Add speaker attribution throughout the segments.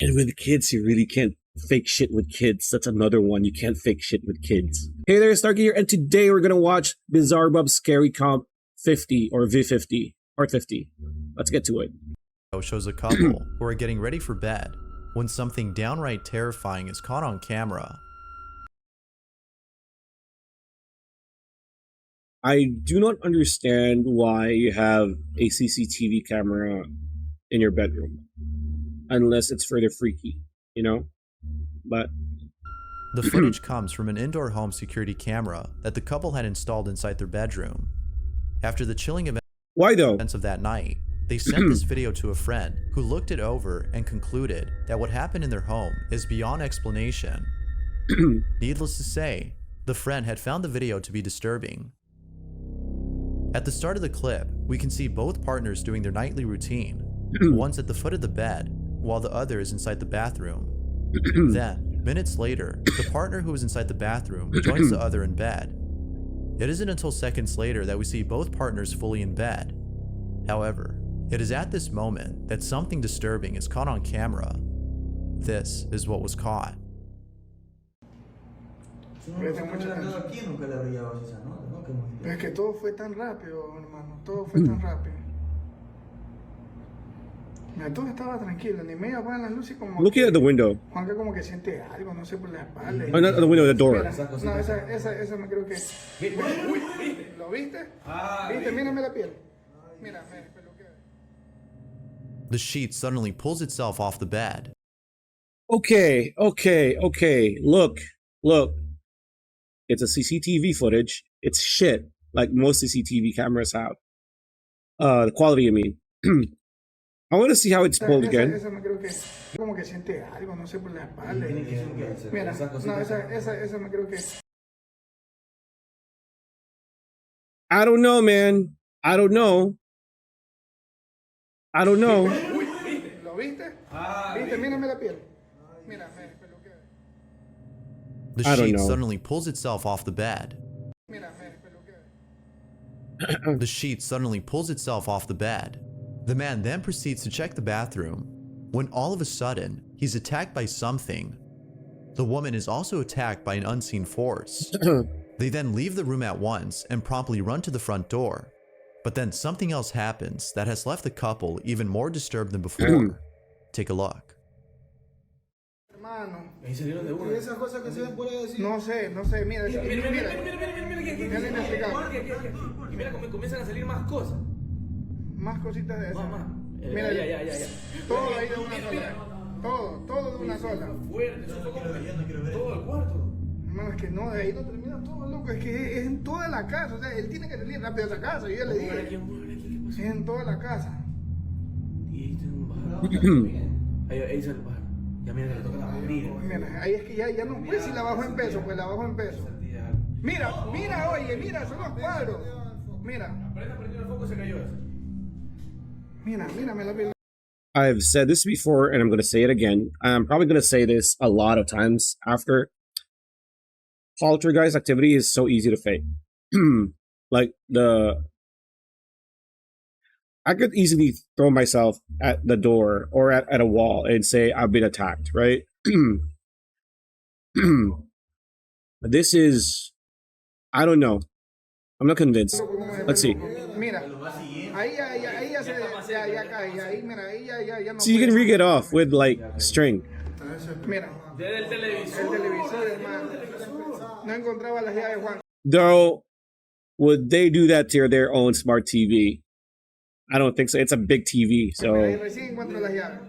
Speaker 1: And with kids, you really can't fake shit with kids. That's another one. You can't fake shit with kids. Hey there, Starkey here, and today we're gonna watch Bizarre Bub's Scary Comp 50 or V50, Part 50. Let's get to it.
Speaker 2: Shows a couple who are getting ready for bed when something downright terrifying is caught on camera.
Speaker 1: I do not understand why you have a CCTV camera in your bedroom. Unless it's further freaky, you know? But
Speaker 2: The footage comes from an indoor home security camera that the couple had installed inside their bedroom. After the chilling
Speaker 1: why though?
Speaker 2: events of that night, they sent this video to a friend who looked it over and concluded that what happened in their home is beyond explanation. Needless to say, the friend had found the video to be disturbing. At the start of the clip, we can see both partners doing their nightly routine. One's at the foot of the bed, while the other is inside the bathroom. Then, minutes later, the partner who is inside the bathroom joins the other in bed. It isn't until seconds later that we see both partners fully in bed. However, it is at this moment that something disturbing is caught on camera. This is what was caught.
Speaker 3: Es que todo fue tan rápido, hermano. Todo fue tan rápido. Mira, todo estaba tranquilo. Ni media apagan las luces como.
Speaker 1: Looking at the window.
Speaker 3: Juanca como que siente algo, no sé, por la espalda.
Speaker 1: Oh, not the window, the door.
Speaker 3: Mira, no, esa me creo que. Uy, ¿lo viste? ¿Viste? Mírame la piel. Mira, peluquea.
Speaker 2: The sheet suddenly pulls itself off the bed.
Speaker 1: Okay. Look. It's a CCTV footage. It's shit, like most CCTV cameras have. The quality, I mean. I want to see how it's pulled again.
Speaker 3: Esa me creo que como que siente algo, no sé, por la espalda. Mira, no, esa me creo que.
Speaker 1: I don't know, man. I don't know.
Speaker 3: Uy, ¿lo viste? ¿Viste? Mírame la piel. Mira, peluquea.
Speaker 2: The sheet suddenly pulls itself off the bed.
Speaker 3: Mira, peluquea.
Speaker 2: The sheet suddenly pulls itself off the bed. The man then proceeds to check the bathroom, when all of a sudden, he's attacked by something. The woman is also attacked by an unseen force. They then leave the room at once and promptly run to the front door. But then something else happens that has left the couple even more disturbed than before. Take a look.
Speaker 3: Hermano, esas cosas que se ven por ahí así. No sé, mira. Mira,
Speaker 4: y mira cómo comienzan a salir más cosas.
Speaker 3: Más cositas de esas.
Speaker 4: Mira, ya.
Speaker 3: Todo ahí de una sola. Todo de una sola.
Speaker 4: Fuerte, eso fue como todo el cuarto.
Speaker 3: Hermano, es que no, de ahí no termina todo, loco. Es que es en toda la casa. O sea, él tiene que salir rápido a esa casa. Yo ya le dije. Es en toda la casa.
Speaker 4: Y ahí está un pájaro. Ahí sale el pájaro. Ya mira que le toca la abrir.
Speaker 3: Mira, ahí es que ya no puede si la bajo en peso, pues la bajo en peso. Mira, oye, son los cuadros. Mira.
Speaker 4: Apenas prendió el foco, se cayó eso.
Speaker 3: Mírame la piel.
Speaker 1: I've said this before, and I'm going to say it again. I'm probably going to say this a lot of times after. Poltergeist activity is so easy to fake. Like I could easily throw myself at the door or at a wall and say I've been attacked, right? This is, I don't know. I'm not convinced. Let's see.
Speaker 3: Mira, ahí ya cae, ahí mira, ahí ya no.
Speaker 1: So you can rig it off with like string.
Speaker 3: Mira, el televisor, hermano. No encontraba las llaves, Juan.
Speaker 1: Though, would they do that to their own smart TV? I don't think so. It's a big TV, so.
Speaker 3: Recién encuentro las llaves.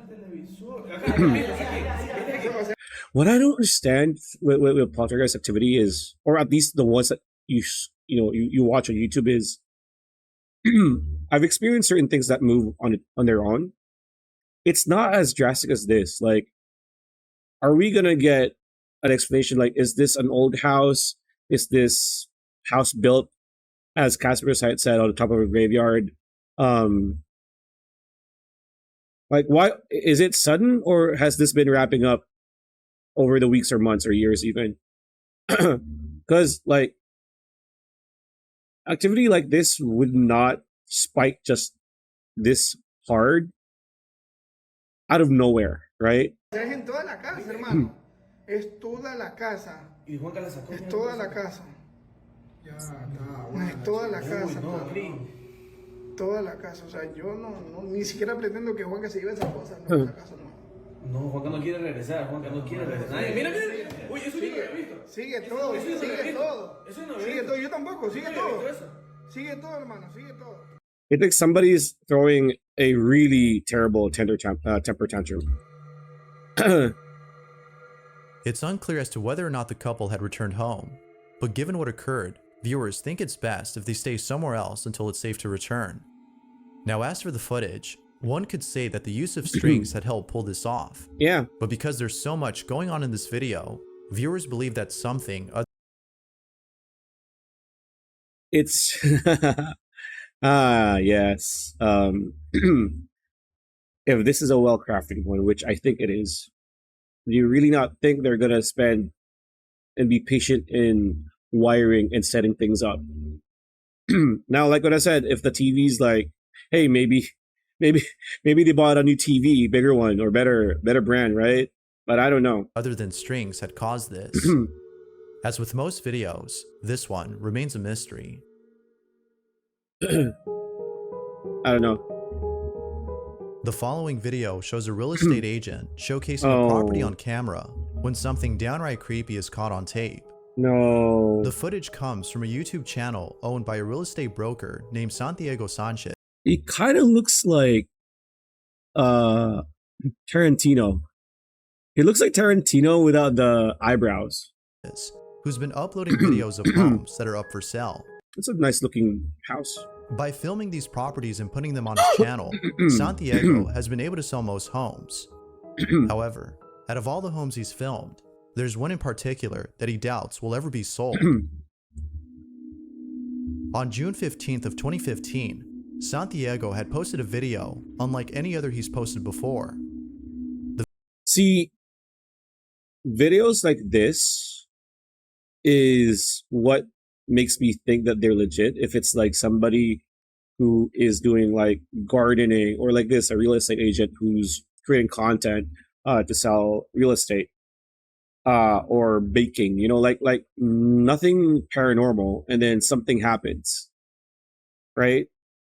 Speaker 1: What I don't understand with poltergeist activity is, or at least the ones that you watch on YouTube, is I've experienced certain things that move on their own. It's not as drastic as this. Like, are we gonna get an explanation? Like, is this an old house? Is this house built, as Casper said, on the top of a graveyard? Like, why is it sudden, or has this been wrapping up over the weeks or months or years even? Because like activity like this would not spike just this hard out of nowhere, right?
Speaker 3: Es en toda la casa, hermano. Es toda la casa.
Speaker 4: Y Juanca la sacó.
Speaker 3: Es toda la casa.
Speaker 5: Ya está,
Speaker 3: Es toda la casa.
Speaker 4: No,
Speaker 3: mano.
Speaker 4: Cris.
Speaker 3: Toda la casa. O sea, yo ni siquiera pretendo que Juanca se lleve esas cosas. No, esa casa no.
Speaker 4: No, Juanca no quiere regresar. Juanca no quiere regresar. Ay, mira, mira. Uy, eso yo no había visto.
Speaker 3: Sigue todo,
Speaker 4: Eso yo no había
Speaker 3: sigue
Speaker 4: visto.
Speaker 3: todo.
Speaker 4: Eso yo no había
Speaker 3: Sigue
Speaker 4: visto.
Speaker 3: todo, yo tampoco, sigue
Speaker 4: Yo no había
Speaker 3: todo.
Speaker 4: visto eso.
Speaker 3: Sigue todo, hermano, sigue todo.
Speaker 1: I think somebody's throwing a really terrible temper tantrum.
Speaker 2: It's unclear as to whether or not the couple had returned home, but given what occurred, viewers think it's best if they stay somewhere else until it's safe to return. Now, as for the footage, one could say that the use of strings had helped pull this off,
Speaker 1: Yeah.
Speaker 2: but because there's so much going on in this video, viewers believe that something
Speaker 1: It's yes. If this is a well-crafted one, which I think it is, do you really not think they're gonna spend and be patient in wiring and setting things up? Now, like what I said, if the TV's like, hey, maybe they bought a new TV, bigger one or better brand, right? But I don't know.
Speaker 2: other than strings had caused this. As with most videos, this one remains a mystery.
Speaker 1: I don't know.
Speaker 2: The following video shows a real estate agent showcasing a property
Speaker 1: Oh.
Speaker 2: on camera when something downright creepy is caught on tape.
Speaker 1: No.
Speaker 2: The footage comes from a YouTube channel owned by a real estate broker named Santiago Sanchez,
Speaker 1: It kind of looks like Tarantino. It looks like Tarantino without the eyebrows.
Speaker 2: who's been uploading videos of homes that are up for sale.
Speaker 1: It's a nice looking house.
Speaker 2: By filming these properties and putting them on his channel, Santiago has been able to sell most homes. However, out of all the homes he's filmed, there's one in particular that he doubts will ever be sold. On June 15th of 2015, Santiago had posted a video unlike any other he's posted before.
Speaker 1: See, videos like this is what makes me think that they're legit. If it's like somebody who is doing like gardening or like this, a real estate agent who's creating content to sell real estate or baking, you know, like nothing paranormal, and then something happens, right?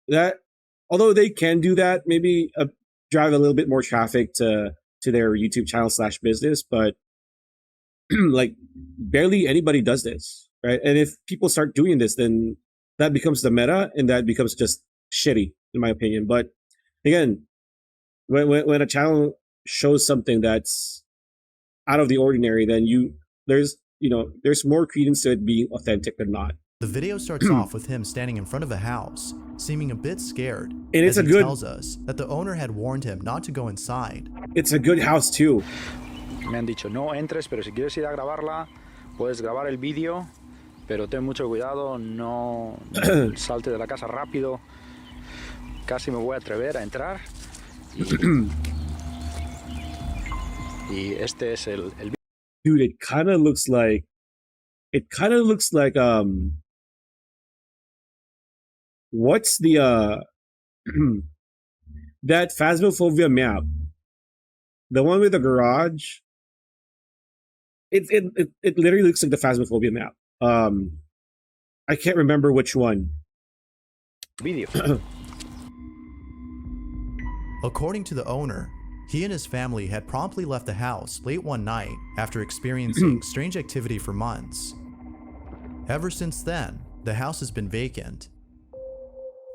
Speaker 1: That although they can do that, maybe drive a little bit more traffic to their YouTube channel / business, but like barely anybody does this, right? And if people start doing this, then that becomes the meta, and that becomes just shitty, in my opinion. But again, when a channel shows something that's out of the ordinary, then there's more credence to it being authentic than not.
Speaker 2: The video starts off with him standing in front of a house, seeming a bit scared,
Speaker 1: And it's
Speaker 2: as
Speaker 1: a
Speaker 2: he
Speaker 1: good-
Speaker 2: tells us that the owner had warned him not to go inside.
Speaker 1: It's a good house too.
Speaker 6: Me han dicho no entres, pero si quieres ir a grabarla, puedes grabar el vídeo, pero ten mucho cuidado, no salte de la casa rápido. Casi me voy a atrever a entrar. Y este es el
Speaker 1: Dude, it kind of looks like what's the that Phasmophobia map, the one with the garage. It literally looks like the Phasmophobia map. I can't remember which one.
Speaker 6: vídeo.
Speaker 2: According to the owner, he and his family had promptly left the house late one night after experiencing strange activity for months. Ever since then, the house has been vacant.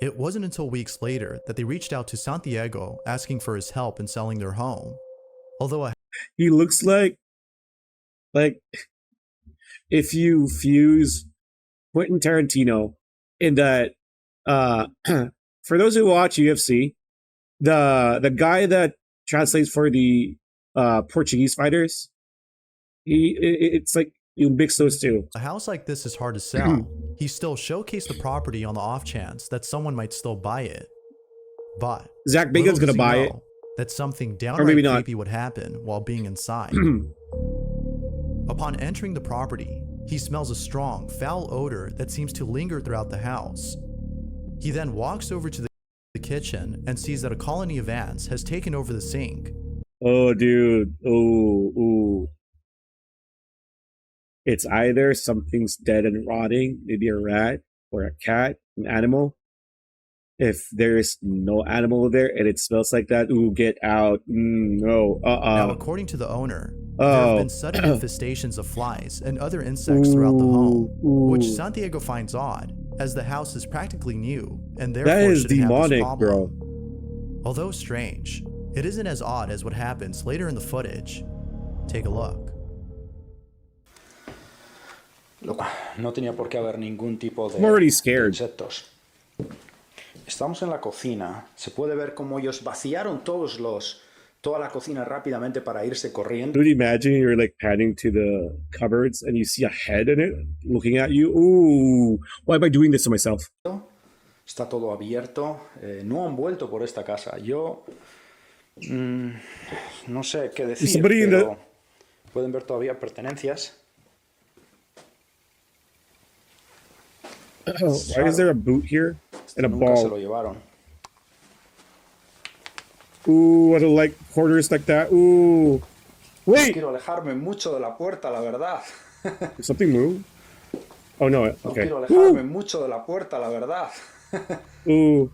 Speaker 2: It wasn't until weeks later that they reached out to Santiago asking for his help in selling their home. Although a
Speaker 1: He looks like if you fuse Quentin Tarantino in that for those who watch UFC, the guy that translates for the Portuguese fighters, it's like you mix those two.
Speaker 2: A house like this is hard to sell. He still showcased the property on the off chance that someone might still buy it. But
Speaker 1: Zach Bacon's
Speaker 2: little
Speaker 1: gonna
Speaker 2: does he
Speaker 1: buy it.
Speaker 2: know that something
Speaker 1: maybe
Speaker 2: downright
Speaker 1: not.
Speaker 2: creepy would happen while being inside. Upon entering the property, he smells a strong, foul odor that seems to linger throughout the house. He then walks over to the kitchen and sees that a colony of ants has taken over the sink.
Speaker 1: Oh, dude. Oh, ooh. It's either something's dead and rotting, maybe a rat or a cat, an animal. If there's no animal there and it smells like that, ooh, get out. No.
Speaker 2: Now, according to the owner, there have
Speaker 1: Oh.
Speaker 2: been sudden infestations of flies and other insects throughout the home, which Santiago finds odd, as the house is practically new and
Speaker 1: That
Speaker 2: therefore
Speaker 1: is
Speaker 2: shouldn't have this
Speaker 1: demonic,
Speaker 2: problem.
Speaker 1: bro.
Speaker 2: Although strange, it isn't as odd as what happens later in the footage. Take a look.
Speaker 6: No tenía por qué haber ningún tipo de
Speaker 1: I'm already scared.
Speaker 6: insectos. Estamos en la cocina. Se puede ver cómo ellos vaciaron toda la cocina rápidamente para irse corriendo.
Speaker 1: Dude, imagine you're like panning to the cupboards and you see a head in it looking at you. Ooh, why am I doing this to myself?
Speaker 6: Está todo abierto. No han vuelto por esta casa. Yo no sé qué decir,
Speaker 1: somebody in
Speaker 6: pero pueden ver todavía pertenencias.
Speaker 1: Oh, why is there a boot here and a
Speaker 6: Nunca se lo
Speaker 1: ball?
Speaker 6: llevaron.
Speaker 1: Ooh, I don't like quarters like that. Ooh.
Speaker 6: No
Speaker 1: Wait!
Speaker 6: quiero alejarme mucho de la puerta, la verdad.
Speaker 1: Did something move? Oh, no.
Speaker 6: No
Speaker 1: Okay.
Speaker 6: quiero alejarme mucho de la puerta, la verdad.
Speaker 1: Ooh.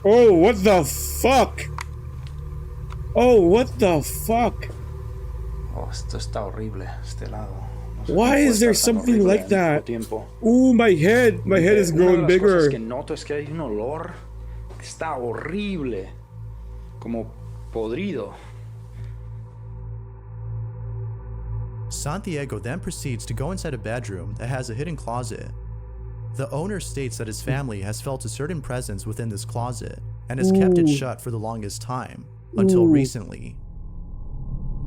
Speaker 1: Oh, what the fuck? Oh, what the fuck?
Speaker 6: Oh, esto está horrible, este lado. No sé
Speaker 1: Why
Speaker 6: cómo
Speaker 1: is
Speaker 6: puede
Speaker 1: there
Speaker 6: estar tan
Speaker 1: something
Speaker 6: horrible
Speaker 1: like
Speaker 6: en
Speaker 1: that?
Speaker 6: poco tiempo.
Speaker 1: Ooh, my head is
Speaker 6: Una de
Speaker 1: growing
Speaker 6: las cosas
Speaker 1: bigger.
Speaker 6: que noto es que hay un olor que está horrible, como podrido.
Speaker 2: Santiago then proceeds to go inside a bedroom that has a hidden closet. The owner states that his family has felt a certain presence within this closet and has kept it shut for the longest time, until recently.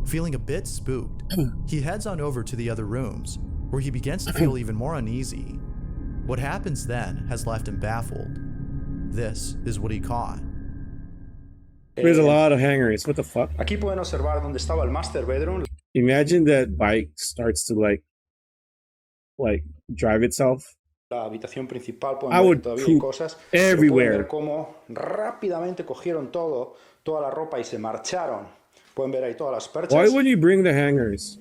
Speaker 2: Feeling a bit spooked, he heads on over to the other rooms, where he begins to feel even more uneasy. What happens then has left him baffled. This is what he caught.
Speaker 1: There's a lot of hangers. What the fuck?
Speaker 6: Aquí pueden observar dónde estaba el master bedroom.
Speaker 1: Imagine that bike starts to like drive itself.
Speaker 6: La habitación principal
Speaker 1: I
Speaker 6: pueden ver
Speaker 1: would
Speaker 6: todavía hay
Speaker 1: poop
Speaker 6: cosas. Pero
Speaker 1: everywhere.
Speaker 6: pueden ver cómo rápidamente cogieron toda la ropa y se marcharon. Pueden ver ahí todas las perchas.
Speaker 1: Why would you bring the hangers?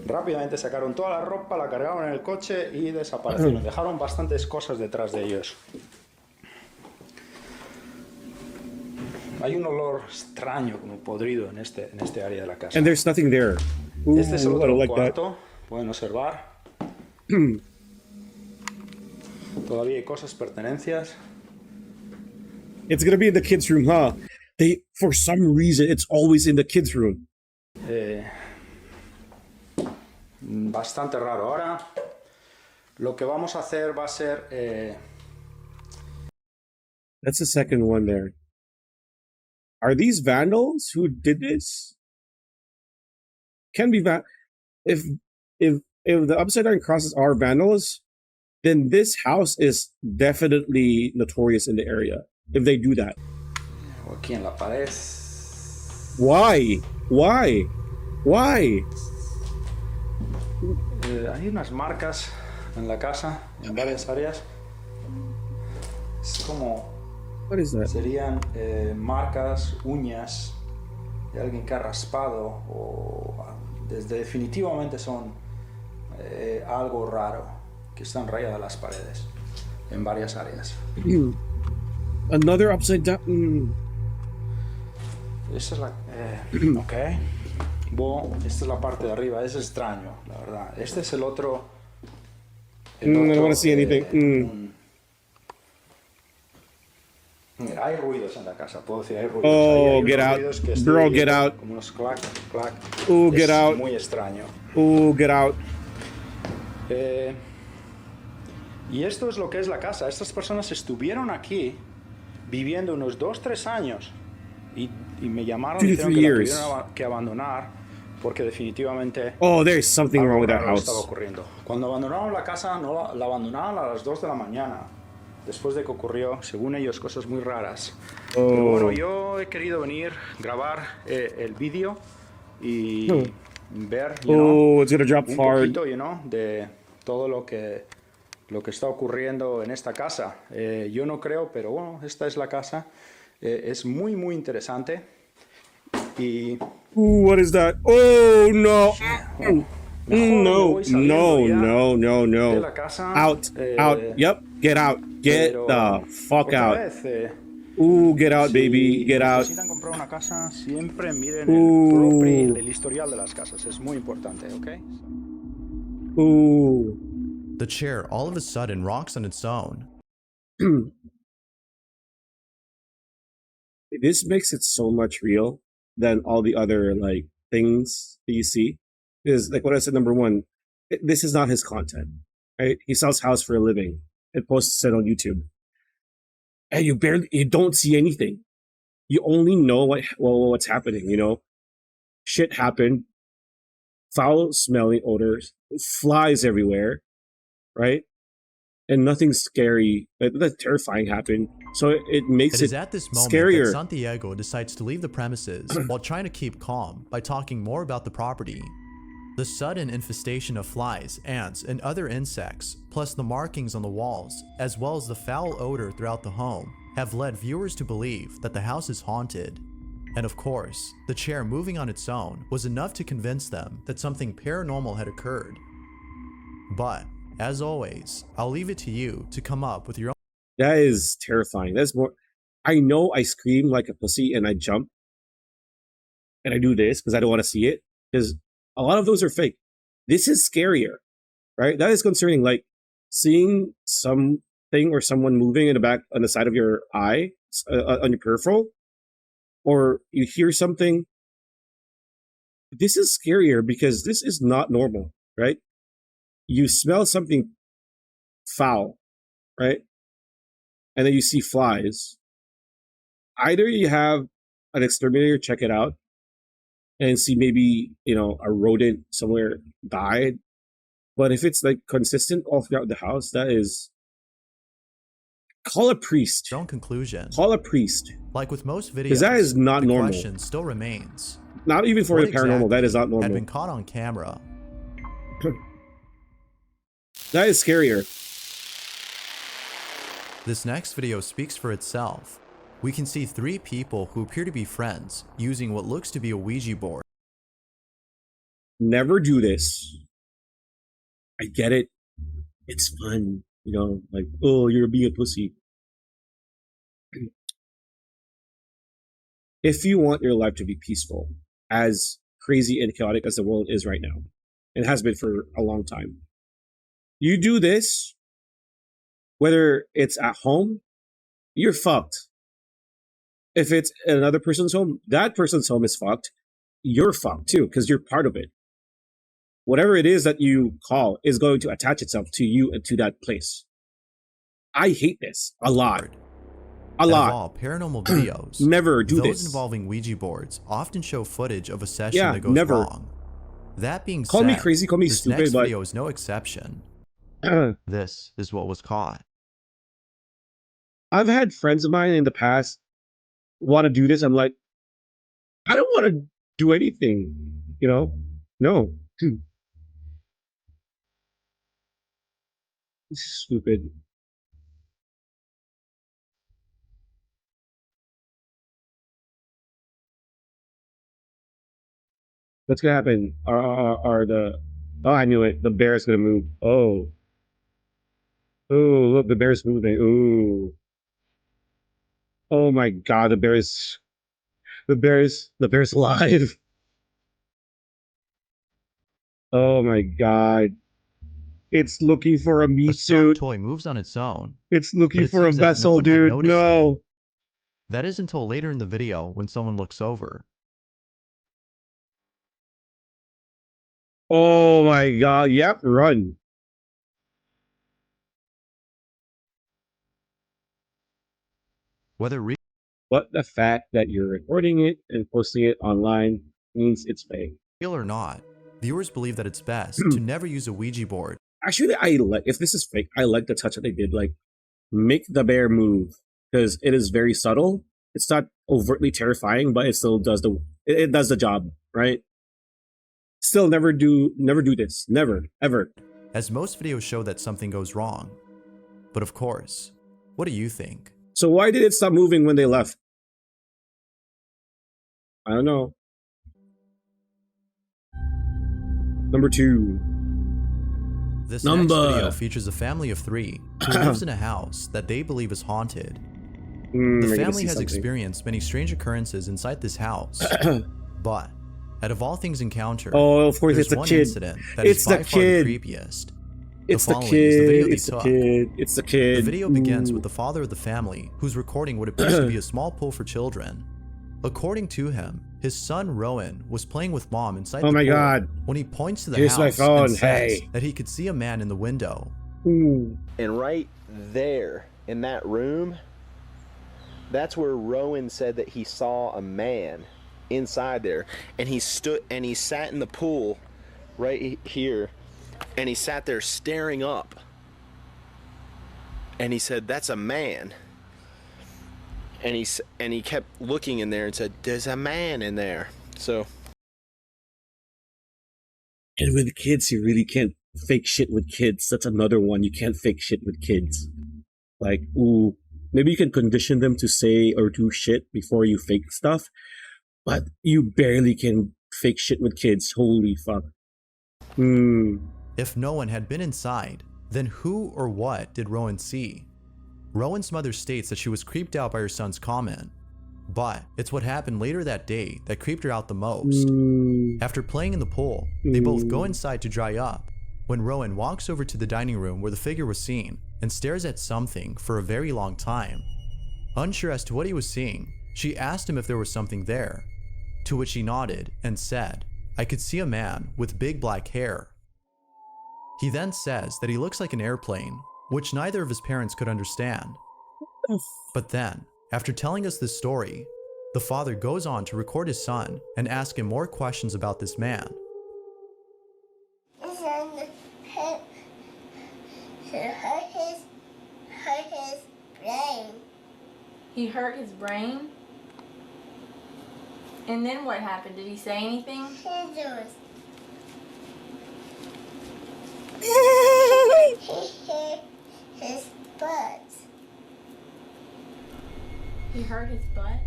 Speaker 6: Rápidamente sacaron toda la ropa, la cargaron en el coche y desaparecieron. Dejaron bastantes cosas detrás de ellos. Hay un olor extraño, como podrido, en este área de la casa.
Speaker 1: And there's nothing there. Ooh,
Speaker 6: Este es el
Speaker 1: I
Speaker 6: otro
Speaker 1: don't like that.
Speaker 6: cuarto. Pueden observar. Todavía hay cosas, pertenencias.
Speaker 1: It's gonna be in the kids' room, huh? They, for some reason, it's always in the kids' room.
Speaker 6: Bastante raro. Ahora, lo que vamos a hacer va a ser...
Speaker 1: That's the second one there. Are these vandals who did this? Can be if the upside down crosses are vandals, then this house is definitely notorious in the area. If they do that,
Speaker 6: aquí en la pared.
Speaker 1: why?
Speaker 6: Hay unas marcas en la casa, en varias áreas. Es como...
Speaker 1: What is that?
Speaker 6: Serían marcas, uñas de alguien que ha raspado o definitivamente son algo raro que están rayadas las paredes en varias áreas.
Speaker 1: Another upside down.
Speaker 6: Esta es la... ok. Esta es la parte de arriba. Es extraño, la verdad. Este es el otro...
Speaker 1: I don't want to see anything.
Speaker 6: Mira, hay ruidos en la casa, puedo decir, hay ruidos.
Speaker 1: Oh,
Speaker 6: Hay
Speaker 1: get out.
Speaker 6: ruidos que estoy
Speaker 1: Bro,
Speaker 6: oyendo,
Speaker 1: get out.
Speaker 6: Como unos clac, clac.
Speaker 1: Oh, get out.
Speaker 6: Es muy extraño.
Speaker 1: Get out.
Speaker 6: Y esto es lo que es la casa. Estas personas estuvieron aquí viviendo unos 2-3 años y me llamaron y
Speaker 1: 2 to
Speaker 6: dijeron
Speaker 1: 3
Speaker 6: que la
Speaker 1: years.
Speaker 6: tuvieron que abandonar porque definitivamente
Speaker 1: Oh, there's something
Speaker 6: algo
Speaker 1: wrong with that
Speaker 6: raro
Speaker 1: house.
Speaker 6: estaba ocurriendo. Cuando abandonaron la casa, no la abandonaron a las 2 de la mañana. Después de que ocurrió, según ellos, cosas muy raras.
Speaker 1: Oh.
Speaker 6: Pero bueno, yo he querido venir, grabar el vídeo y ver,
Speaker 1: Oh, it's gonna drop
Speaker 6: un
Speaker 1: hard.
Speaker 6: poquito, de todo lo que está ocurriendo en esta casa. Yo no creo, pero bueno, esta es la casa. Es muy, muy interesante. Y
Speaker 1: Ooh, what is that? Oh no!
Speaker 6: mejor me
Speaker 1: No,
Speaker 6: voy saliendo
Speaker 1: no,
Speaker 6: ya
Speaker 1: no, no,
Speaker 6: de
Speaker 1: no!
Speaker 6: la casa.
Speaker 1: Out, out. Yep, get out. Get
Speaker 6: Pero
Speaker 1: the fuck
Speaker 6: otra
Speaker 1: out.
Speaker 6: vez,
Speaker 1: Ooh, get out, baby.
Speaker 6: si
Speaker 1: Get out.
Speaker 6: necesitan comprar una casa, siempre miren
Speaker 1: Ooh,
Speaker 6: el historial de las casas. Es muy importante, ¿ok?
Speaker 1: ooh.
Speaker 2: The chair all of a sudden rocks on its own.
Speaker 1: This makes it so much real than all the other like things that you see. Is like what I said. Number one, this is not his content, right? He sells house for a living and posts it on YouTube, and you don't see anything. You only know what's happening. You know, shit happened, foul smelling odors, flies everywhere, right? And nothing scary, nothing terrifying happened. So it makes
Speaker 2: It
Speaker 1: it
Speaker 2: is at this moment
Speaker 1: scarier.
Speaker 2: that Santiago decides to leave the premises while trying to keep calm by talking more about the property. The sudden infestation of flies, ants, and other insects, plus the markings on the walls, as well as the foul odor throughout the home, have led viewers to believe that the house is haunted. And of course, the chair moving on its own was enough to convince them that something paranormal had occurred. But, as always, I'll leave it to you to come up with your own.
Speaker 1: That is terrifying. That's more. I know I scream like a pussy and I jump and I do this because I don't want to see it because a lot of those are fake. This is scarier, right? That is concerning. Like seeing something or someone moving in the back on the side of your eye, on your peripheral, or you hear something. This is scarier because this is not normal, right? You smell something foul, right? And then you see flies. Either you have an exterminator check it out and see maybe, a rodent somewhere died. But if it's like consistent all throughout the house, that is, call a priest.
Speaker 2: Own conclusion.
Speaker 1: Call a priest.
Speaker 2: Like with most videos,
Speaker 1: because that is not
Speaker 2: the
Speaker 1: normal.
Speaker 2: question still remains.
Speaker 1: Not even for
Speaker 2: What
Speaker 1: the paranormal, that is not
Speaker 2: exactly had
Speaker 1: normal.
Speaker 2: been caught on camera?
Speaker 1: That is scarier.
Speaker 2: This next video speaks for itself. We can see three people who appear to be friends using what looks to be a Ouija board.
Speaker 1: Never do this. I get it. It's fun. Like, oh, you're being a pussy. If you want your life to be peaceful, as crazy and chaotic as the world is right now, and has been for a long time, you do this, whether it's at home, you're fucked. If it's another person's home, that person's home is fucked. You're fucked too, because you're part of it. Whatever it is that you call is going to attach itself to you and to that place. I hate this a lot. A lot.
Speaker 2: Of all paranormal videos,
Speaker 1: never do
Speaker 2: those
Speaker 1: this.
Speaker 2: involving Ouija boards often show footage of a session
Speaker 1: Yeah,
Speaker 2: that goes
Speaker 1: never.
Speaker 2: wrong. That being
Speaker 1: Call
Speaker 2: said,
Speaker 1: me crazy, call me
Speaker 2: this
Speaker 1: stupid,
Speaker 2: next
Speaker 1: but
Speaker 2: video is no exception. This is what was caught.
Speaker 1: I've had friends of mine in the past want to do this. I'm like, I don't want to do anything. No. This is stupid. What's gonna happen? Are the Oh, I knew it. The bear's gonna move. Oh, look, the bear's moving. Ooh, oh my God, the bear's alive. Oh my God, it's looking for a
Speaker 2: A
Speaker 1: meat
Speaker 2: soft
Speaker 1: suit.
Speaker 2: toy moves on its own.
Speaker 1: It's
Speaker 2: but
Speaker 1: looking
Speaker 2: it
Speaker 1: for a
Speaker 2: seems that no
Speaker 1: vessel,
Speaker 2: one had
Speaker 1: dude.
Speaker 2: noticed
Speaker 1: No.
Speaker 2: That is until later in the video when someone looks over.
Speaker 1: Oh my God. Yep, run.
Speaker 2: Whether real
Speaker 1: But the fact that you're recording it and posting it online means it's fake.
Speaker 2: or not, viewers believe that it's best to never use a Ouija board.
Speaker 1: Actually, if this is fake, I like the touch that they did. Like, make the bear move because it is very subtle. It's not overtly terrifying, but it still does it does the job, right? Still, never do this. Never, ever.
Speaker 2: As most videos show that something goes wrong. But of course, what do you think?
Speaker 1: So why did it stop moving when they left? I don't know. Number 2.
Speaker 2: This
Speaker 1: Number.
Speaker 2: next video features a family of 3 who lives in a house that they believe is haunted. The family has experienced many strange occurrences inside this house, but out of all things encountered,
Speaker 1: oh, of course,
Speaker 2: there's
Speaker 1: it's the
Speaker 2: one
Speaker 1: kid.
Speaker 2: incident that
Speaker 1: It's
Speaker 2: is by
Speaker 1: the
Speaker 2: far the
Speaker 1: kid.
Speaker 2: creepiest.
Speaker 1: It's the
Speaker 2: following is the
Speaker 1: kid.
Speaker 2: video they
Speaker 1: It's the
Speaker 2: took.
Speaker 1: kid. It's the kid.
Speaker 2: The video begins with the father of the family, who's recording what appears to be a small pool for children. According to him, his son Rowan was playing with mom inside the
Speaker 1: Oh my
Speaker 2: pool
Speaker 1: God.
Speaker 2: when he points to the
Speaker 1: Here's
Speaker 2: house
Speaker 1: my phone.
Speaker 2: and says
Speaker 1: Hey.
Speaker 2: that he could see a man in the window.
Speaker 1: Ooh.
Speaker 7: And right there in that room, that's where Rowan said that he saw a man inside there. And he sat in the pool right here, and he sat there staring up. And he said, "That's a man." And he kept looking in there and said, "There's a man in there." So.
Speaker 1: And with kids, you really can't fake shit with kids. That's another one. You can't fake shit with kids. Like, ooh, maybe you can condition them to say or do shit before you fake stuff, but you barely can fake shit with kids. Holy fuck.
Speaker 2: If no one had been inside, then who or what did Rowan see? Rowan's mother states that she was creeped out by her son's comment, but it's what happened later that day that creeped her out the most. After playing in the pool, they both go inside to dry up, when Rowan walks over to the dining room where the figure was seen and stares at something for a very long time. Unsure as to what he was seeing, she asked him if there was something there, to which he nodded and said, "I could see a man with big black hair." He then says that he looks like an airplane, which neither of his parents could understand. But then, after telling us this story, the father goes on to record his son and ask him more questions about this man.
Speaker 8: He hurt his brain? And then what happened? Did he say anything?
Speaker 9: His butt.
Speaker 8: He hurt his butt?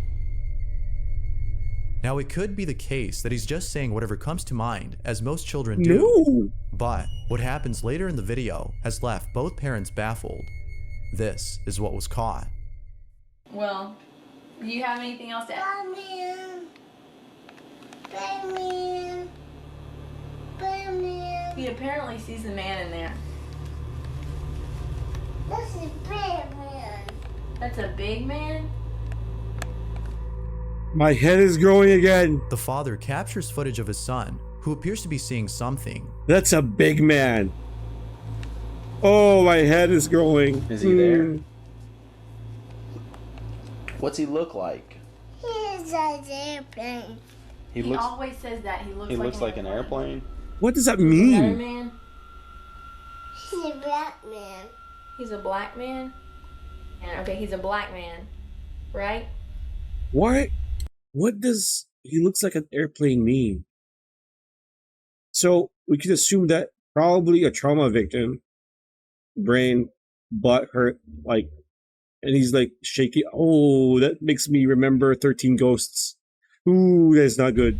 Speaker 2: Now, it could be the case that he's just saying whatever comes to mind, as most children do.
Speaker 1: No.
Speaker 2: But what happens later in the video has left both parents baffled. This is what was caught.
Speaker 8: Well, do you have anything else to add?
Speaker 9: Batman.
Speaker 8: He apparently sees a man in there.
Speaker 9: That's a Batman.
Speaker 8: That's a big man?
Speaker 1: My head is growing again.
Speaker 2: The father captures footage of his son, who appears to be seeing something.
Speaker 1: That's a big man. Oh, my head is growing.
Speaker 7: Is he there? What's he look like?
Speaker 9: He's an airplane.
Speaker 8: He always says that. He looks like an airplane.
Speaker 1: What does that
Speaker 8: Another
Speaker 1: mean?
Speaker 8: man?
Speaker 9: He's a black man.
Speaker 8: He's a black man? Yeah, okay, he's a black man. Right?
Speaker 1: Why? What does he looks like an airplane mean? So we could assume that probably a trauma victim, brain, butt hurt, like, and he's like shaky. Oh, that makes me remember 13 Ghosts. Ooh, that's not good.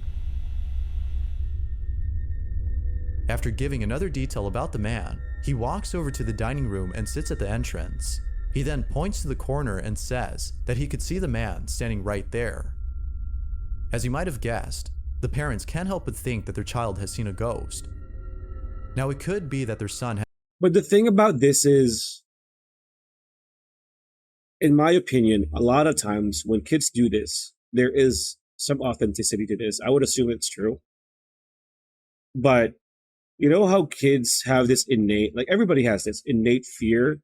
Speaker 2: After giving another detail about the man, he walks over to the dining room and sits at the entrance. He then points to the corner and says that he could see the man standing right there. As you might have guessed, the parents can't help but think that their child has seen a ghost. Now, it could be that their son
Speaker 1: But the thing about this is, in my opinion, a lot of times when kids do this, there is some authenticity to this. I would assume it's true. But you know how kids have this innate, like everybody has this innate fear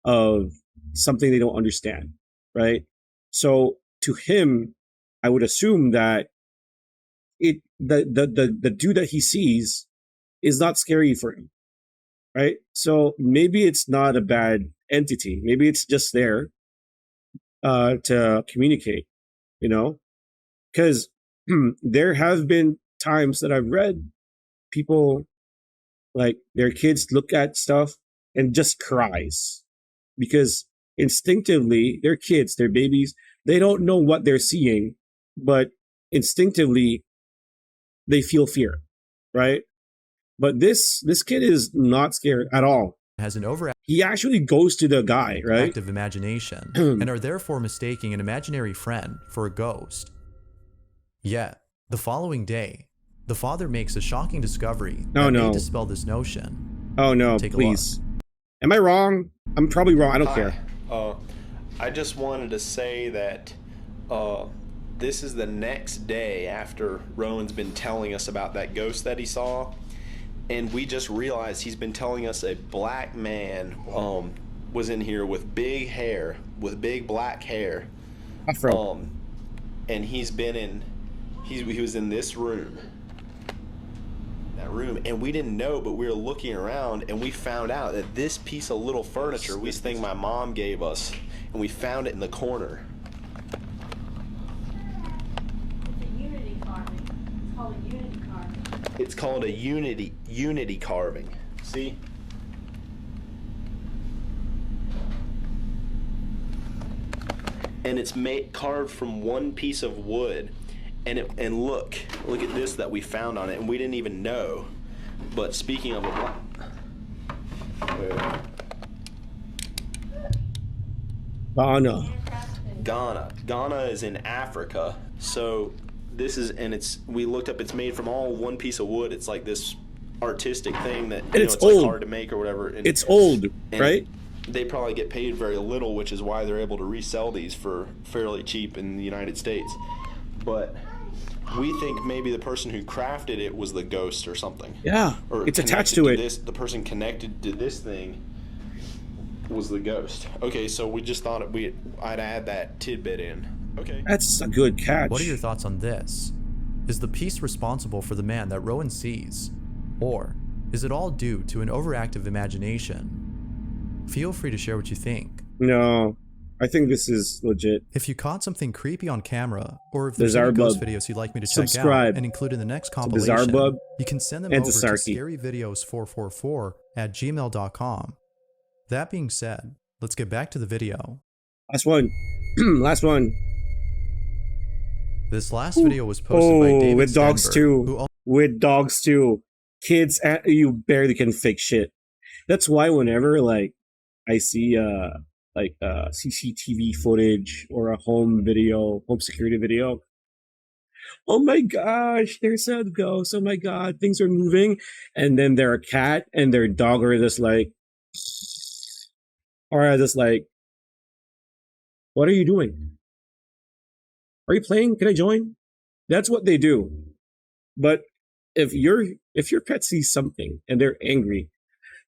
Speaker 1: of something they don't understand, right? So to him, I would assume that the dude that he sees is not scary for him, right? So maybe it's not a bad entity. Maybe it's just there to communicate, you know? Because there have been times that I've read people, like, their kids look at stuff and just cries because instinctively they're kids, they're babies, they don't know what they're seeing, but instinctively they feel fear, right? But this kid is not scared at all.
Speaker 2: has an overactive
Speaker 1: He actually goes to the guy, right?
Speaker 2: imagination and are therefore mistaking an imaginary friend for a ghost. Yet, the following day, the father makes a shocking discovery that may dispel this notion.
Speaker 1: Oh no,
Speaker 2: Take a
Speaker 1: please. Am I wrong? I'm probably wrong. I don't
Speaker 7: Hi.
Speaker 1: care.
Speaker 7: I just wanted to say that this is the next day after Rowan's been telling us about that ghost that he saw, and we just realized he's been telling us a black man was in here with big hair, with big black hair.
Speaker 1: Afro.
Speaker 7: And he's been in, he was in this room. That room, and we didn't know, but we were looking around and we found out that this piece of little furniture, this thing my mom gave us, and we found it in the corner. It's called a unity carving. See? And it's carved from one piece of wood. And look at this that we found on it, and we didn't even know. But speaking of Ghana is in Africa. So this is, and we looked up, it's made from all one piece of wood. It's like this artistic thing that
Speaker 1: it's
Speaker 7: old.
Speaker 1: Like
Speaker 7: hard to make or whatever. And
Speaker 1: it's old, right?
Speaker 7: They probably get paid very little, which is why they're able to resell these for fairly cheap in the United States. But we think maybe the person who crafted it was the ghost or something.
Speaker 1: Yeah,
Speaker 7: or
Speaker 1: it's attached to it.
Speaker 7: The person connected to this thing was the ghost. Okay, so we just thought I'd add that tidbit in. Okay.
Speaker 1: That's a good catch.
Speaker 2: What are your thoughts on this? Is the piece responsible for the man that Rowan sees? Or is it all due to an overactive imagination? Feel free to share what you think.
Speaker 1: No, I think this is legit.
Speaker 2: If you caught something creepy on camera, or if there's any ghost videos you'd like me to check out and include in the next compilation, you can send them over to scaryvideos444@gmail.com. That being said, let's get back to the video.
Speaker 1: Last one. Last one.
Speaker 2: This last video was posted by David
Speaker 1: with dogs
Speaker 2: Stenberg,
Speaker 1: too. With dogs too. Kids, you barely can fake shit. That's why whenever like I see CCTV footage or a home security video, oh my gosh, there's a ghost. Oh my god, things are moving, and then their cat and their dog are just like, or just like, what are you doing? Are you playing? Can I join? That's what they do. But if your pet sees something and they're angry,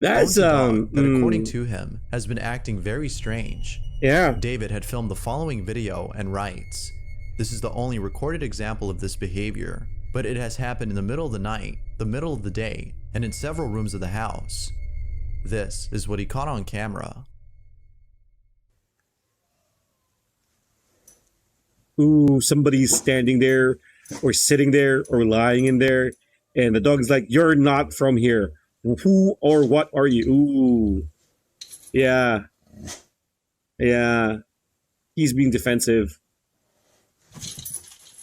Speaker 1: that's
Speaker 2: that according to him has been acting very strange.
Speaker 1: Yeah.
Speaker 2: David had filmed the following video and writes, "This is the only recorded example of this behavior, but it has happened in the middle of the night, the middle of the day, and in several rooms of the house. This is what he caught on camera."
Speaker 1: Ooh, somebody's standing there or sitting there or lying in there, and the dog is like, "You're not from here. Who or what are you?" Ooh. Yeah. Yeah. He's being defensive.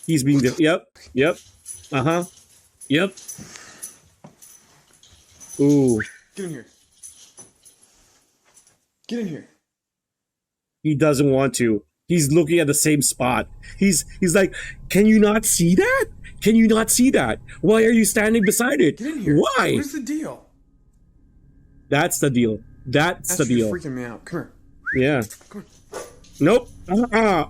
Speaker 1: He's being yep. Uh-huh. Yep. Ooh.
Speaker 5: Get in here. Get in here.
Speaker 1: He doesn't want to. He's looking at the same spot. He's like, "Can you not see that? Can you not see that? Why are you standing beside it?
Speaker 5: Get in here.
Speaker 1: Why?"
Speaker 5: What's the deal?
Speaker 1: That's the deal. That's the deal.
Speaker 5: You're freaking me out. Come here.
Speaker 1: Yeah.
Speaker 5: Come on.
Speaker 1: Nope.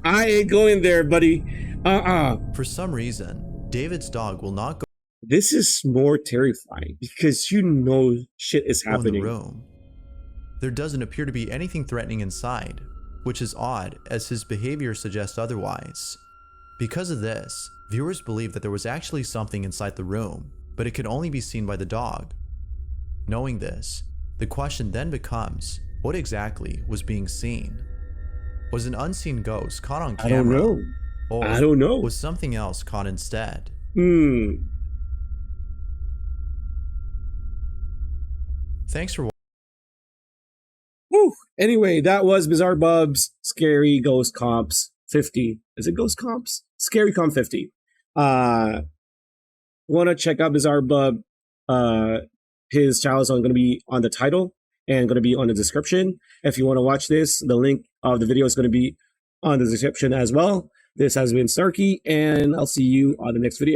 Speaker 1: I ain't going there, buddy.
Speaker 2: For some reason, David's dog will not go
Speaker 1: This is more terrifying because you know shit is
Speaker 2: in
Speaker 1: happening.
Speaker 2: the room. There doesn't appear to be anything threatening inside, which is odd as his behavior suggests otherwise. Because of this, viewers believe that there was actually something inside the room, but it could only be seen by the dog. Knowing this, the question then becomes, what exactly was being seen? Was an unseen ghost caught on camera?
Speaker 1: I don't know.
Speaker 2: Or
Speaker 1: I don't know.
Speaker 2: was something else caught instead? Thanks for watching.
Speaker 1: Woo. Anyway, that was Bizarre Bub's Scary Ghost Comps 50. Is it Ghost Comps? Scary Comp 50. Want to check out Bizarre Bub? His channel is going to be on the title and going to be on the description. If you want to watch this, the link of the video is going to be on the description as well. This has been Snarky, and I'll see you on the next video.